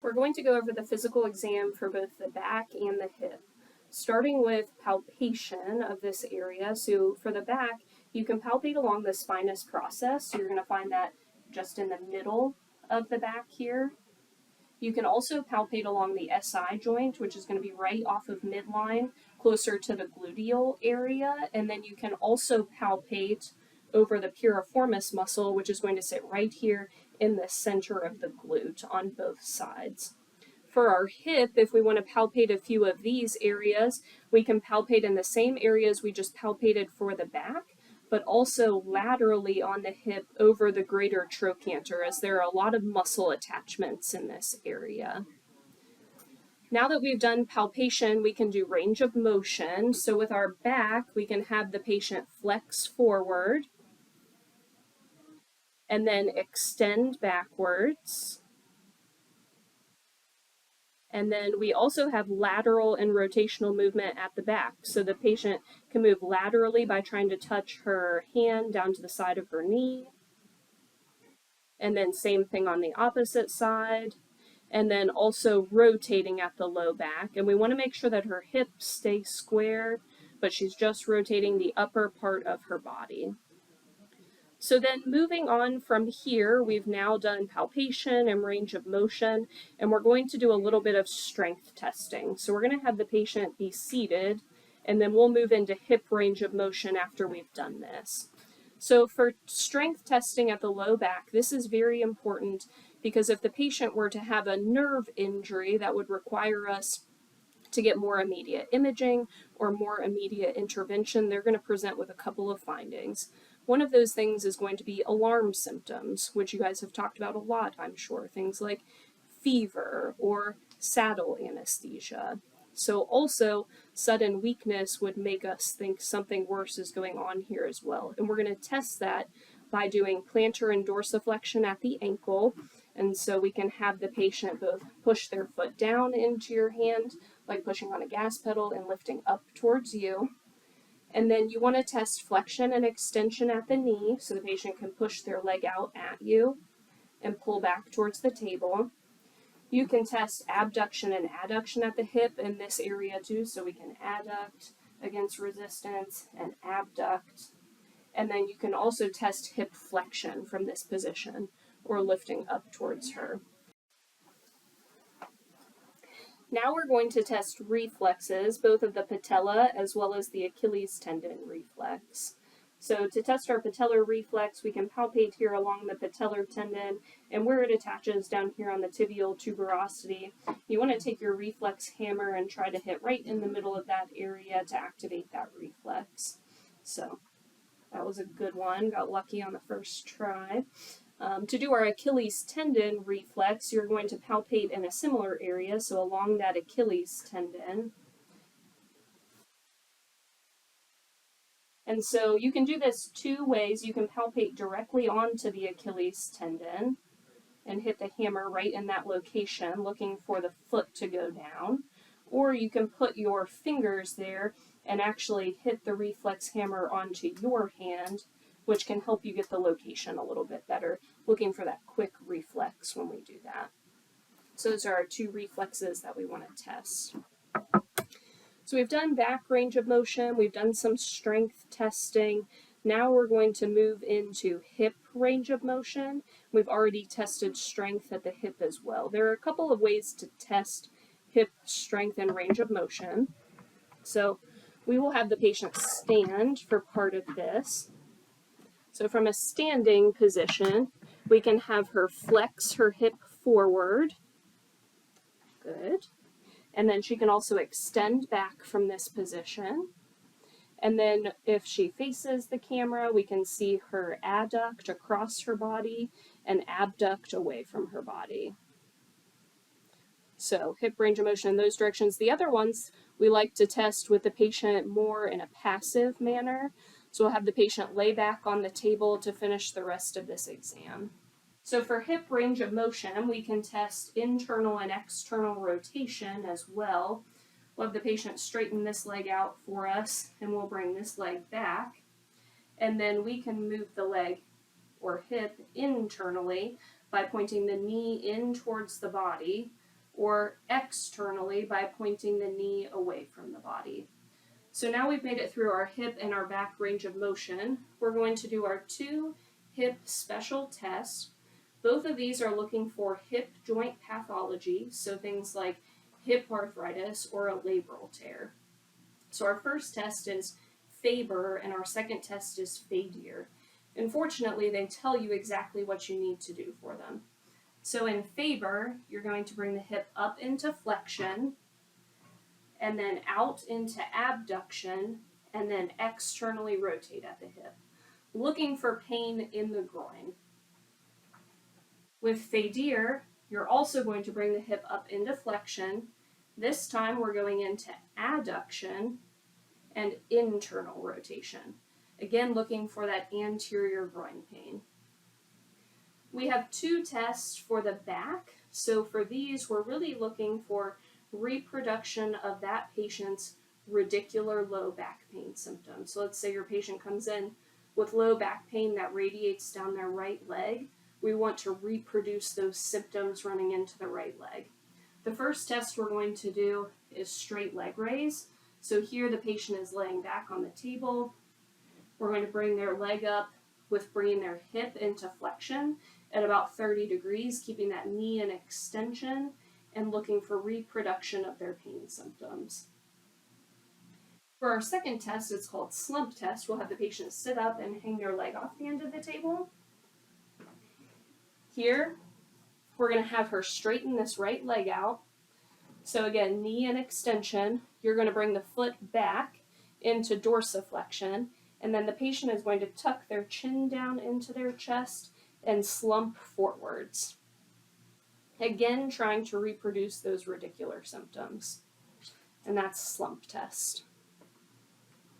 We're going to go over the physical exam for both the back and the hip, starting with palpation of this area. So for the back, you can palpate along the spinous process. So you're going to find that just in the middle of the back here. You can also palpate along the SI joint, which is going to be right off of midline, closer to the gluteal area. And then you can also palpate over the piriformis muscle, which is going to sit right here in the center of the glute on both sides. For our hip, if we want to palpate a few of these areas, we can palpate in the same areas we just palpated for the back, but also laterally on the hip over the greater trochanter, as there are a lot of muscle attachments in this area. Now that we've done palpation, we can do range of motion. So with our back, we can have the patient flex forward and then extend backwards. And then we also have lateral and rotational movement at the back. So the patient can move laterally by trying to touch her hand down to the side of her knee. And then same thing on the opposite side. And then also rotating at the low back. And we want to make sure that her hips stay square, but she's just rotating the upper part of her body. So then moving on from here, we've now done palpation and range of motion, and we're going to do a little bit of strength testing. So we're going to have the patient be seated, and then we'll move into hip range of motion after we've done this. So for strength testing at the low back, this is very important because if the patient were to have a nerve injury, that would require us to get more immediate imaging or more immediate intervention, they're going to present with a couple of findings. One of those things is going to be alarm symptoms, which you guys have talked about a lot, I'm sure. Things like fever or saddle anesthesia. So also, sudden weakness would make us think something worse is going on here as well. And we're going to test that by doing plantar and dorsiflexion at the ankle. And so we can have the patient both push their foot down into your hand, like pushing on a gas pedal and lifting up towards you. And then you want to test flexion and extension at the knee, so the patient can push their leg out at you and pull back towards the table. You can test abduction and adduction at the hip in this area too, so we can adduct against resistance and abduct. And then you can also test hip flexion from this position, or lifting up towards her. Now we're going to test reflexes, both of the patella as well as the Achilles tendon reflex. So to test our patellar reflex, we can palpate here along the patellar tendon and where it attaches down here on the tibial tuberosity. You want to take your reflex hammer and try to hit right in the middle of that area to activate that reflex. So that was a good one, got lucky on the first try. To do our Achilles tendon reflex, you're going to palpate in a similar area, so along that Achilles tendon. And so you can do this two ways. You can palpate directly onto the Achilles tendon and hit the hammer right in that location, looking for the foot to go down. Or you can put your fingers there and actually hit the reflex hammer onto your hand, which can help you get the location a little bit better, looking for that quick reflex when we do that. So those are our two reflexes that we want to test. So we've done back range of motion, we've done some strength testing. Now we're going to move into hip range of motion. We've already tested strength at the hip as well. There are a couple of ways to test hip strength and range of motion. So we will have the patient stand for part of this. So from a standing position, we can have her flex her hip forward. Good. And then she can also extend back from this position. And then if she faces the camera, we can see her adduct across her body and abduct away from her body. So hip range of motion in those directions. The other ones we like to test with the patient more in a passive manner. So we'll have the patient lay back on the table to finish the rest of this exam. So for hip range of motion, we can test internal and external rotation as well. We'll have the patient straighten this leg out for us, and we'll bring this leg back. And then we can move the leg or hip internally by pointing the knee in towards the body, or externally by pointing the knee away from the body. So now we've made it through our hip and our back range of motion. We're going to do our 2 hip special tests. Both of these are looking for hip joint pathology, so things like hip arthritis or a labral tear. So our first test is Faber and our second test is Fadir. Unfortunately, they tell you exactly what you need to do for them. So in Faber, you're going to bring the hip up into flexion, and then out into abduction, and then externally rotate at the hip, looking for pain in the groin. With Fadir, you're also going to bring the hip up into flexion. This time we're going into adduction and internal rotation. Again, looking for that anterior groin pain. We have 2 tests for the back. So for these, we're really looking for reproduction of that patient's radicular low back pain symptoms. So let's say your patient comes in with low back pain that radiates down their right leg. We want to reproduce those symptoms running into the right leg. The first test we're going to do is straight leg raise. So here the patient is laying back on the table. We're going to bring their leg up with bringing their hip into flexion at about 30 degrees, keeping that knee in extension and looking for reproduction of their pain symptoms. For our second test, it's called slump test. We'll have the patient sit up and hang their leg off the end of the table. Here, we're going to have her straighten this right leg out. So again, knee in extension. You're going to bring the foot back into dorsiflexion, and then the patient is going to tuck their chin down into their chest and slump forwards. Again, trying to reproduce those radicular symptoms. And that's slump test.